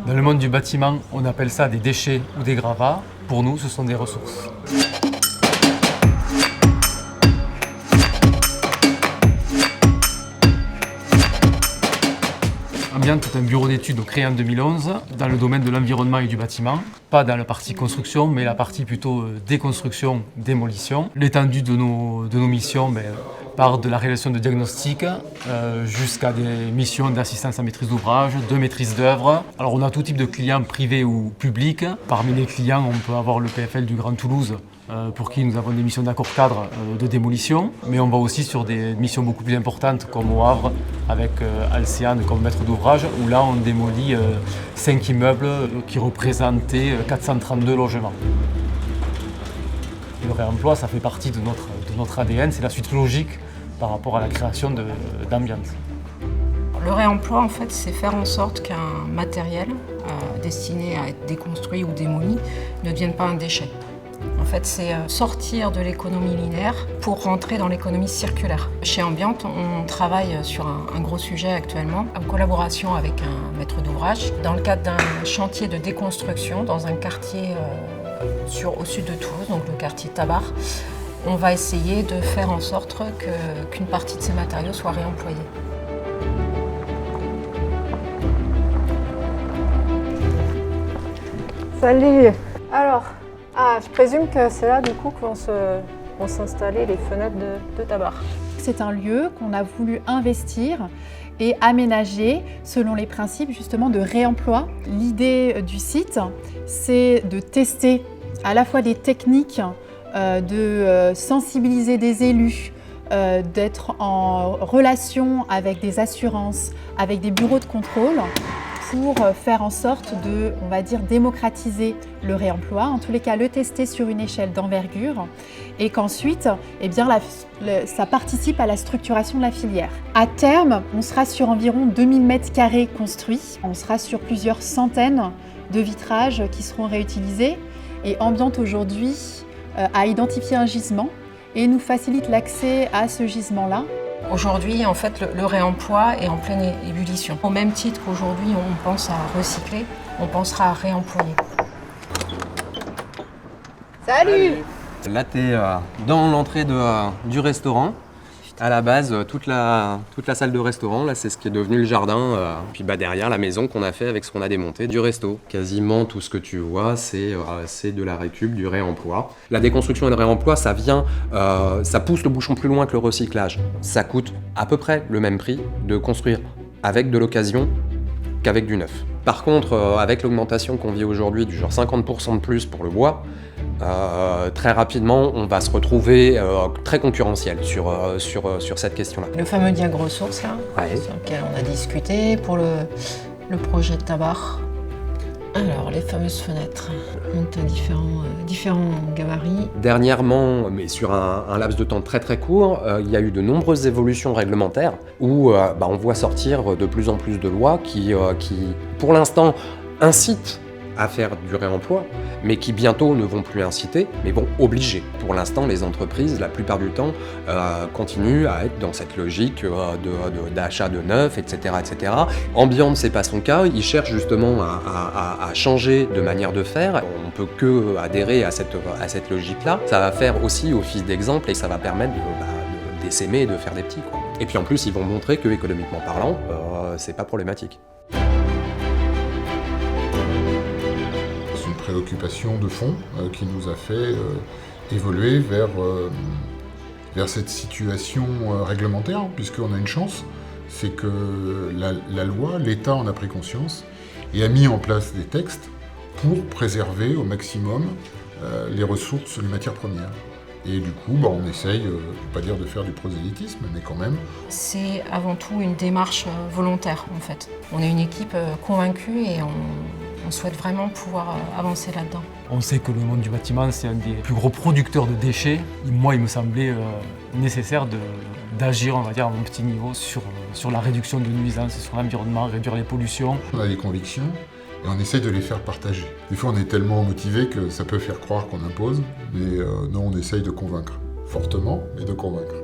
Dans le monde du bâtiment, on appelle ça des déchets ou des gravats. Pour nous, ce sont des ressources. Ambiante est un bureau d'études créé en 2011 dans le domaine de l'environnement et du bâtiment. Pas dans la partie construction, mais la partie plutôt déconstruction, démolition. L'étendue de nos missions part de la réalisation de diagnostics jusqu'à des missions d'assistance à maîtrise d'ouvrage, de maîtrise d'œuvre. Alors on a tout type de clients privés ou publics. Parmi les clients, on peut avoir le PFL du Grand Toulouse, pour qui nous avons des missions d'accord cadre de démolition, mais on va aussi sur des missions beaucoup plus importantes comme au Havre avec Alcéane comme maître d'ouvrage, où là on démolit 5 immeubles qui représentaient 432 logements. Le réemploi, ça fait partie de notre ADN, c'est la suite logique par rapport à la création d'ambiance. Le réemploi, en fait, c'est faire en sorte qu'un matériel destiné à être déconstruit ou démoli ne devienne pas un déchet. En fait, c'est sortir de l'économie linéaire pour rentrer dans l'économie circulaire. Chez Ambiante, on travaille sur un gros sujet actuellement, en collaboration avec un maître d'ouvrage, dans le cadre d'un chantier de déconstruction dans un quartier au sud de Toulouse, donc le quartier Tabar. On va essayer de faire en sorte qu'une partie de ces matériaux soit réemployée. Salut! Alors, je présume que c'est là du coup que vont s'installer les fenêtres de Tabar. C'est un lieu qu'on a voulu investir et aménager selon les principes justement de réemploi. L'idée du site, c'est de tester à la fois des techniques, de sensibiliser des élus, d'être en relation avec des assurances, avec des bureaux de contrôle, pour faire en sorte de, on va dire, démocratiser le réemploi, en tous les cas le tester sur une échelle d'envergure, et qu'ensuite, eh bien, ça participe à la structuration de la filière. À terme, on sera sur environ 2000 m² construits, on sera sur plusieurs centaines de vitrages qui seront réutilisés, et Ambiante aujourd'hui a identifié un gisement et nous facilite l'accès à ce gisement-là. Aujourd'hui, en fait, le réemploi est en pleine ébullition. Au même titre qu'aujourd'hui, on pense à recycler, on pensera à réemployer. Salut! Là, tu es dans l'entrée du restaurant. À la base, toute la salle de restaurant, là, c'est ce qui est devenu le jardin. Puis derrière, la maison qu'on a fait avec ce qu'on a démonté du resto. Quasiment tout ce que tu vois, c'est de la récup, du réemploi. La déconstruction et le réemploi, ça pousse le bouchon plus loin que le recyclage. Ça coûte à peu près le même prix de construire avec de l'occasion qu'avec du neuf. Par contre, avec l'augmentation qu'on vit aujourd'hui, du genre 50% de plus pour le bois, très rapidement, on va se retrouver très concurrentiel sur cette question-là. Le fameux diag ressources, là, Ouais. sur lequel on a discuté pour le projet de Tabar. Alors, les fameuses fenêtres ont différents gabarits. Dernièrement, mais sur un laps de temps très très court, il y a eu de nombreuses évolutions réglementaires où on voit sortir de plus en plus de lois qui pour l'instant, incitent à faire du réemploi, mais qui bientôt ne vont plus inciter, mais vont obliger. Pour l'instant, les entreprises, la plupart du temps, continuent à être dans cette logique d'achat de neuf, etc., etc. Ambiante, c'est pas son cas. Ils cherchent justement à changer de manière de faire. On peut que adhérer à cette logique-là. Ça va faire aussi office d'exemple et ça va permettre d'essaimer et de faire des petits, quoi. Et puis en plus, ils vont montrer que, économiquement parlant, c'est pas problématique. Préoccupation de fond qui nous a fait évoluer vers cette situation réglementaire, puisqu'on a une chance, c'est que la loi, l'État en a pris conscience et a mis en place des textes pour préserver au maximum les ressources, les matières premières. Et du coup, on essaye, je ne vais pas dire de faire du prosélytisme, mais quand même. C'est avant tout une démarche volontaire, en fait. On est une équipe convaincue et on souhaite vraiment pouvoir avancer là-dedans. On sait que le monde du bâtiment, c'est un des plus gros producteurs de déchets. Et moi, il me semblait nécessaire d'agir, on va dire, à mon petit niveau, sur la réduction de nuisances, sur l'environnement, réduire les pollutions. On a des convictions et on essaie de les faire partager. Des fois, on est tellement motivé que ça peut faire croire qu'on impose, mais non, on essaye de convaincre. Fortement, mais de convaincre.